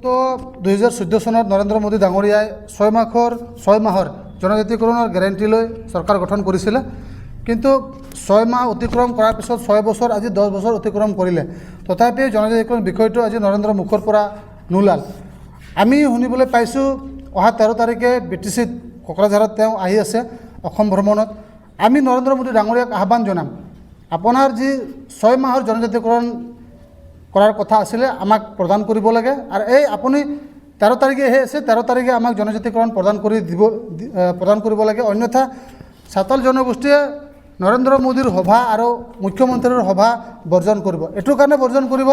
তো 2014 চনত নৰেন্দ্ৰ মোদী ডাঙৰীয়াই 6 মাহৰ জনজাতিকৰণৰ গ্যাৰাণ্টি লৈ চৰকাৰ গঠন কৰিছিলে। কিন্তু 6 মাহ অতিক্ৰম কৰাৰ পিছত 6 বছৰ আজি 10 বছৰ অতিক্ৰম কৰিলে, তথাপিও জনজাতিকৰণ বিষয়টো আজি নৰেন্দ্ৰ মুখৰ পৰা নোলাল। আমি শুনিবলৈ পাইছোঁ অহা 13 তাৰিখে BTCত কোকৰাঝাৰত তেওঁ আহি আছে অসম ভ্ৰমণত। আমি নৰেন্দ্ৰ মোদী ডাঙৰীয়াক আহ্বান জনাম, আপোনাৰ যি 6 মাহৰ জনজাতিকৰণ কৰাৰ কথা আছিলে আমাক প্ৰদান কৰিব লাগে। আৰু এই আপুনি 13 তাৰিখে আহি আছে, 13 তাৰিখে আমাক জনজাতিকৰণ প্ৰদান কৰিব লাগে। অন্যথা চাওতাল জনগোষ্ঠীয়ে নৰেন্দ্ৰ মোদীৰ সভা আৰু মুখ্যমন্ত্ৰীৰ সভা বৰ্জন কৰিব। এইটো কাৰণে বৰ্জন কৰিব,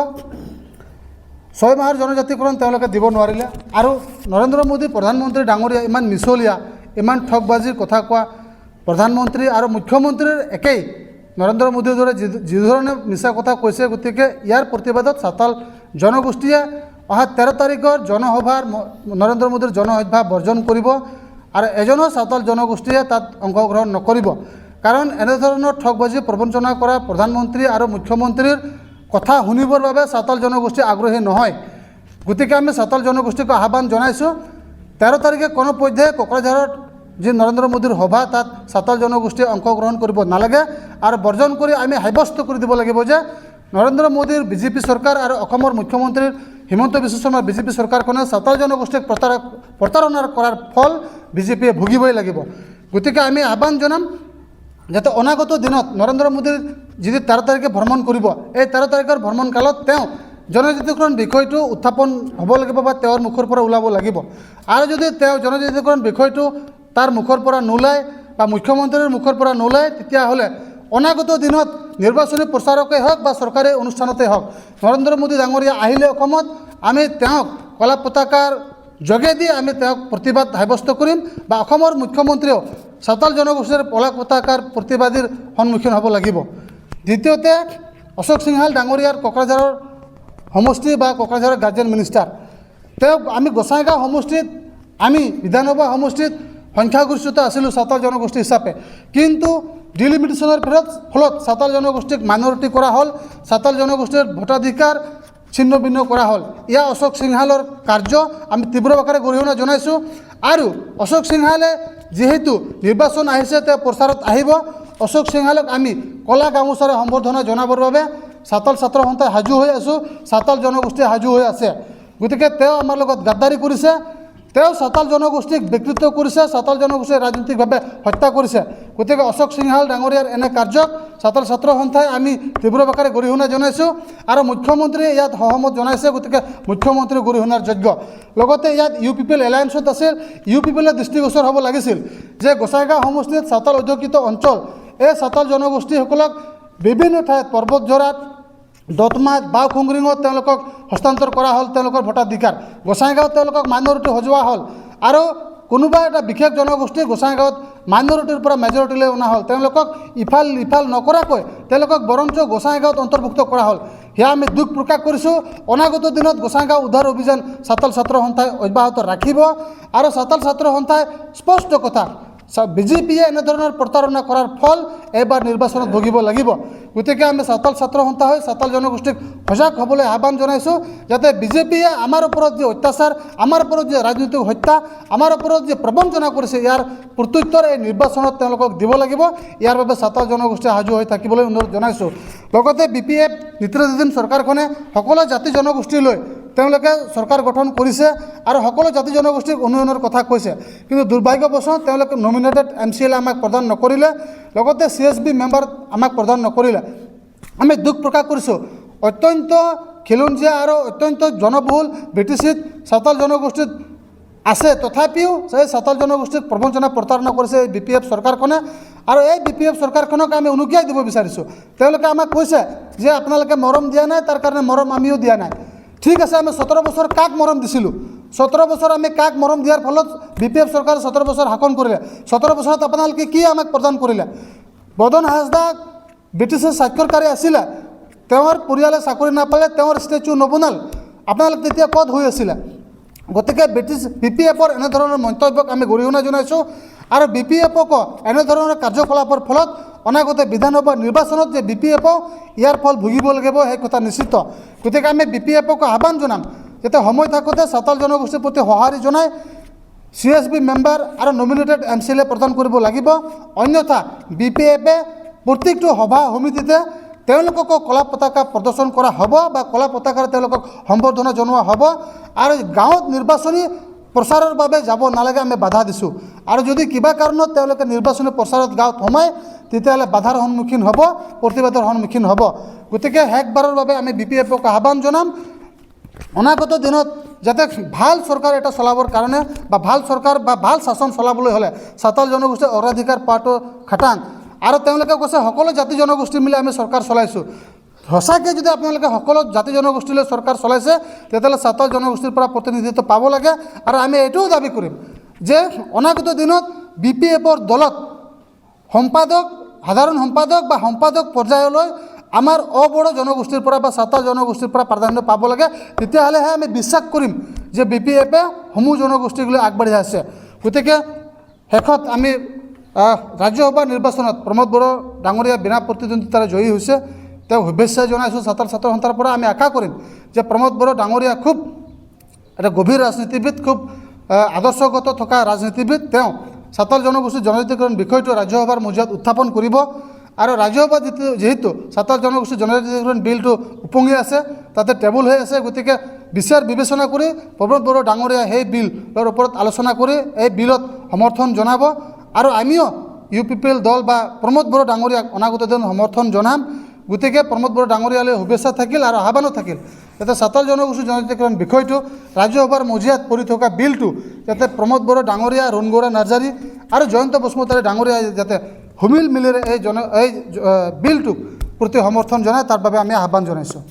6 মাহৰ জনজাতিকৰণ তেওঁলোকে দিব নোৱাৰিলে। আৰু নৰেন্দ্ৰ মোদী প্ৰধানমন্ত্ৰী ডাঙৰীয়া ইমান মিছলীয়া, ইমান ঠগবাজিৰ কথা কোৱা প্ৰধানমন্ত্ৰী আৰু মুখ্যমন্ত্ৰীৰ একেই। নৰেন্দ্ৰ মোদীৰ দৰে যি ধৰণে মিছা কথা কৈছে, গতিকে ইয়াৰ প্ৰতিবাদত চাওতাল জনগোষ্ঠীয়ে অহা 13 তাৰিখৰ জনসভাৰ নৰেন্দ্ৰ মোদীৰ জনসভা বৰ্জন কৰিব আৰু এজনো চাওতাল জনগোষ্ঠীয়ে তাত অংশগ্ৰহণ নকৰিব। কাৰণ এনেধৰণৰ ঠগবাজি প্ৰবঞ্চনা কৰা প্ৰধানমন্ত্ৰী আৰু মুখ্যমন্ত্ৰীৰ কথা শুনিবৰ বাবে চাওতাল জনগোষ্ঠী আগ্ৰহী নহয়। গতিকে আমি চাওতাল জনগোষ্ঠীক আহ্বান জনাইছোঁ, 13 তাৰিখে কোনোপধ্যে কোকৰাঝাৰত যি নৰেন্দ্ৰ মোদীৰ সভা তাত চাওতাল জনগোষ্ঠীয়ে অংশগ্ৰহণ কৰিব নালাগে আৰু বৰ্জন কৰি আমি সাব্যস্ত কৰি দিব লাগিব যে নৰেন্দ্ৰ মোদীৰ বিজেপি চৰকাৰ আৰু অসমৰ মুখ্যমন্ত্ৰী হিমন্ত বিশ্ব শৰ্মাৰ বিজেপি চৰকাৰখনে চাওতাল জনগোষ্ঠীক প্ৰতাৰণা কৰাৰ ফল বিজেপিয়ে ভুগিবই লাগিব। গতিকে আমি আহ্বান জনাম যাতে অনাগত দিনত নৰেন্দ্ৰ মোদীৰ যদি 13 তাৰিখে ভ্ৰমণ কৰিব, এই 13 তাৰিখৰ ভ্ৰমণকালত তেওঁ জনজাতিকৰণ বিষয়টো উত্থাপন হ'ব লাগিব বা তেওঁৰ মুখৰ পৰা ওলাব লাগিব। আৰু যদি তেওঁ জনজাতিকৰণ বিষয়টো তাৰ মুখৰ পৰা নোলায় বা মুখ্যমন্ত্ৰীৰ মুখৰ পৰা নোলায়, তেতিয়াহ'লে অনাগত দিনত নিৰ্বাচনী প্ৰচাৰকেই হওক বা চৰকাৰী অনুষ্ঠানতেই হওক, নৰেন্দ্ৰ মোদী ডাঙৰীয়া আহিলে অসমত আমি তেওঁক কলা পতাকাৰ যোগেদি আমি তেওঁক প্ৰতিবাদ সাব্যস্ত কৰিম বা অসমৰ মুখ্যমন্ত্ৰীয়েও চাওতাল জনগোষ্ঠীৰ কলা পতাকাৰ প্ৰতিবাদীৰ সন্মুখীন হ'ব লাগিব। দ্বিতীয়তে অশোক সিংহাল ডাঙৰীয়াৰ কোকৰাঝাৰৰ সমষ্টি বা কোকৰাঝাৰৰ গাৰ্জেন মিনিষ্টাৰ, তেওঁক আমি গোসাইগাঁও সমষ্টিত, আমি বিধানসভা সমষ্টিত সংখ্যাগৰিষ্ঠতা আছিলোঁ চাওতাল জনগোষ্ঠী হিচাপে, কিন্তু ডিলিমিটেশ্যনৰ ফলত চাওতাল জনগোষ্ঠীক মাইনৰিটি কৰা হ'ল, চাওতাল জনগোষ্ঠীৰ ভোটাধিকাৰ ছিন্ন ভিন্ন কৰা হ'ল। এয়া অশোক সিংহালৰ কাৰ্য আমি তীব্ৰ আকাৰে গৰিহণা জনাইছোঁ। আৰু অশোক সিংহালে যিহেতু নিৰ্বাচন আহিছে, তেওঁ প্ৰচাৰত আহিব, অশোক সিংহালক আমি কলা গামোচাৰে সম্বৰ্ধনা জনাবৰ বাবে চাওতাল ছাত্ৰ সন্থাই সাজু হৈ আছোঁ, চাওতাল জনগোষ্ঠী সাজু হৈ আছে। গতিকে তেওঁ আমাৰ লগত গাদ্দাৰী কৰিছে, তেওঁ চাওতাল জনগোষ্ঠীক বিকৃত কৰিছে, চাওতাল জনগোষ্ঠীক ৰাজনৈতিকভাৱে হত্যা কৰিছে। গতিকে অশোক সিংহাল ডাঙৰীয়াৰ এনে কাৰ্যক চাওতাল ছাত্ৰ সন্থাই আমি তীব্ৰ আকাৰে গৰিহণা জনাইছোঁ আৰু মুখ্যমন্ত্ৰীয়ে ইয়াত সহমত জনাইছে। গতিকে মুখ্যমন্ত্ৰী গৰিহণাৰ যোগ্য। লগতে ইয়াত UPPL এলায়েন্সত আছিল, UPPL দৃষ্টিগোচৰ হ'ব লাগিছিল যে গোসাইগাঁও সমষ্টিত চাওতাল অধ্যুষিত অঞ্চল, এই চাওতাল জনগোষ্ঠীসকলক বিভিন্ন ঠাইত পৰ্বতঝৰাত, দতমাত, বাওখুংৰিঙত তেওঁলোকক হস্তান্তৰ কৰা হ'ল তেওঁলোকৰ ভোটাধিকাৰ। গোসাইগাঁৱত তেওঁলোকক মাইনৰিটি সজোৱা হ'ল আৰু কোনোবা এটা বিশেষ জনগোষ্ঠী গোসাইগাঁৱত মাইনৰিটিৰ পৰা মেজৰিটিলৈ অনা হ'ল, তেওঁলোকক ইফাল নকৰাকৈ তেওঁলোকক বৰঞ্চ গোসাইগাঁৱত অন্তৰ্ভুক্ত কৰা হ'ল। সেয়া আমি দুখ প্ৰকাশ কৰিছোঁ। অনাগত দিনত গোসাইগাঁও উদ্ধাৰ অভিযান চাওতাল ছাত্ৰ সন্থাই অব্যাহত ৰাখিব আৰু চাওতাল ছাত্ৰ সন্থাই স্পষ্ট কথা, বিজেপিয়ে এনেধৰণৰ প্ৰতাৰণা কৰাৰ ফল এইবাৰ নিৰ্বাচনত ভুগিব লাগিব। গতিকে আমি চাওতাল ছাত্ৰ সন্থা হৈ চাওতাল জনগোষ্ঠীক সজাগ হ'বলৈ আহ্বান জনাইছোঁ, যাতে বিজেপিয়ে আমাৰ ওপৰত যি অত্যাচাৰ, আমাৰ ওপৰত যি ৰাজনৈতিক হত্যা, আমাৰ ওপৰত যি প্ৰবঞ্চনা কৰিছে, ইয়াৰ প্ৰত্যুত্তৰ এই নিৰ্বাচনত তেওঁলোকক দিব লাগিব। ইয়াৰ বাবে চাওতাল জনগোষ্ঠী সাজু হৈ থাকিবলৈ অনুৰোধ জনাইছোঁ। লগতে BPF নেতৃত্বাধীন চৰকাৰখনে সকলো জাতি জনগোষ্ঠী লৈ তেওঁলোকে চৰকাৰ গঠন কৰিছে আৰু সকলো জাতি জনগোষ্ঠীক উন্নয়নৰ কথা কৈছে, কিন্তু দুৰ্ভাগ্যবশত তেওঁলোকে নমিনেটেড MCLA আমাক প্ৰদান নকৰিলে, লগতে CSB মেম্বাৰ আমাক প্ৰদান নকৰিলে। আমি দুখ প্ৰকাশ কৰিছোঁ। অত্যন্ত খিলঞ্জীয়া আৰু অত্যন্ত জনবহুল BTCত চাওতাল জনগোষ্ঠীত আছে, তথাপিও এই চাওতাল জনগোষ্ঠীক প্ৰবঞ্চনা প্ৰতাৰণা কৰিছে এই BPF চৰকাৰখনে। আৰু এই BPF চৰকাৰখনক আমি উনুকিয়াই দিব বিচাৰিছোঁ। তেওঁলোকে আমাক কৈছে যে আপোনালোকে মৰম দিয়া নাই, তাৰ কাৰণে মৰম আমিও দিয়া নাই। ঠিক আছে, আমি 17 বছৰ কাক মৰম দিছিলোঁ? 17 বছৰ আমি কাক মৰম দিয়াৰ ফলত BPF চৰকাৰে 17 বছৰ শাসন কৰিলে? 17 বছৰত আপোনালোকে কি আমাক প্ৰদান কৰিলে? বদন হাজদা BTCৰ স্বাক্ষৰকাৰী আছিলে, তেওঁৰ পৰিয়ালে চাকৰি নাপালে, তেওঁৰ ষ্টেচু নবনাল, আপোনালোক তেতিয়া ক'ত হৈ আছিলে? গতিকে BPFৰ এনেধৰণৰ মন্তব্যক আমি গৰিহণা জনাইছোঁ আৰু BPFক এনেধৰণৰ কাৰ্যকলাপৰ ফলত অনাগত বিধানসভা নিৰ্বাচনত যে BPF ইয়াৰ ফল ভুগিব লাগিব সেই কথা নিশ্চিত। গতিকে আমি BPFক আহ্বান জনাম যাতে সময় থাকোঁতে সাঁওতাল জনগোষ্ঠীৰ প্ৰতি সঁহাৰি জনাই CSB মেম্বাৰ আৰু নমিনেটেড MCLA প্ৰদান কৰিব লাগিব। অন্যথা BPFে প্ৰত্যেকটো সভা সমিতিতে তেওঁলোককো কলা পতাকা প্ৰদৰ্শন কৰা হ'ব বা কলা পতাকাৰে তেওঁলোকক সম্বৰ্ধনা জনোৱা হ'ব। আৰু গাঁৱত নিৰ্বাচনী প্ৰচাৰৰ বাবে যাব নালাগে আমি বাধা দিছোঁ। আৰু যদি কিবা কাৰণত তেওঁলোকে নিৰ্বাচনী প্ৰচাৰত গাঁৱত সোমায় তেতিয়াহ'লে বাধাৰ সন্মুখীন হ'ব, প্ৰতিবাদৰ সন্মুখীন হ'ব। গতিকে শেষবাৰৰ বাবে আমি BPFক আহ্বান জনাম অনাগত দিনত যাতে ভাল চৰকাৰ এটা চলাবৰ কাৰণে বা ভাল চৰকাৰ বা ভাল শাসন চলাবলৈ হ'লে সাঁওতাল জনগোষ্ঠীৰ অগ্ৰাধিকাৰ পোৱাটো খাটাং। আৰু তেওঁলোকে কৈছে সকলো জাতি জনগোষ্ঠী মিলি আমি চৰকাৰ চলাইছোঁ। সঁচাকৈ যদি আপোনালোকে সকলো জাতি জনগোষ্ঠীলৈ চৰকাৰ চলাইছে তেতিয়াহ'লে সাঁওতাল জনগোষ্ঠীৰ পৰা প্ৰতিনিধিত্ব পাব লাগে। আৰু আমি এইটোও দাবী কৰিম যে অনাগত দিনত BPFৰ দলত সম্পাদক, সাধাৰণ সম্পাদক বা সম্পাদক পৰ্যায়লৈ আমাৰ অবড়ো জনগোষ্ঠীৰ পৰা বা সাঁওতাল জনগোষ্ঠীৰ পৰা প্ৰাধান্য পাব লাগে। তেতিয়াহ'লেহে আমি বিশ্বাস কৰিম যে BPFে সমূহ জনগোষ্ঠীক লৈ আগবাঢ়ি আছে। গতিকে শেষত আমি ৰাজ্যসভা নিৰ্বাচনত প্ৰমোদ বড়ো ডাঙৰীয়া বিনা প্ৰতিদ্বন্দ্বিতাৰে জয়ী হৈছে। তেওঁ শুভেচ্ছা জনাইছোঁ ছাত্ৰ ছাত্ৰৰ সন্থাৰ পৰা। আমি আশা কৰিম যে প্ৰমোদ বড়ো ডাঙৰীয়া খুব এটা গভীৰ ৰাজনীতিবিদ, খুব আদৰ্শগত থকা ৰাজনীতিবিদ। তেওঁ সাঁওতাল জনগোষ্ঠীৰ জনজাতিকৰণ বিষয়টো ৰাজ্যসভাৰ মজিয়াত উত্থাপন কৰিব। আৰু ৰাজ্যসভাত যিহেতু সাঁওতাল জনগোষ্ঠীৰ জনজাতিকৰণ বিলটো উপঙি আছে, তাতে টেবুল হৈ আছে। গতিকে বিচাৰ বিবেচনা কৰি প্ৰমোদ বড়ো ডাঙৰীয়া সেই বিলৰ ওপৰত আলোচনা কৰি এই বিলত সমৰ্থন জনাব। আৰু আমিও UPPL দল বা প্ৰমোদ বড়ো ডাঙৰীয়াক অনাগত দিনত সমৰ্থন জনাম। গতিকে প্ৰমোদ বড়ো ডাঙৰীয়ালৈ শুভেচ্ছা থাকিল আৰু আহ্বানো থাকিল যাতে সাঁওতাল জনগোষ্ঠীৰ জনজাতিকৰণ বিষয়টো ৰাজ্যসভাৰ মজিয়াত পৰি থকা বিলটো যাতে প্ৰমোদ বড়ো ডাঙৰীয়া, ৰুণগৌৰা নাৰ্জাৰী আৰু জয়ন্ত বসুমতাৰী ডাঙৰীয়াই যাতে হুমিল মিলেৰে এই বিলটোক প্ৰতি সমৰ্থন জনায়, তাৰ বাবে আমি আহ্বান জনাইছোঁ।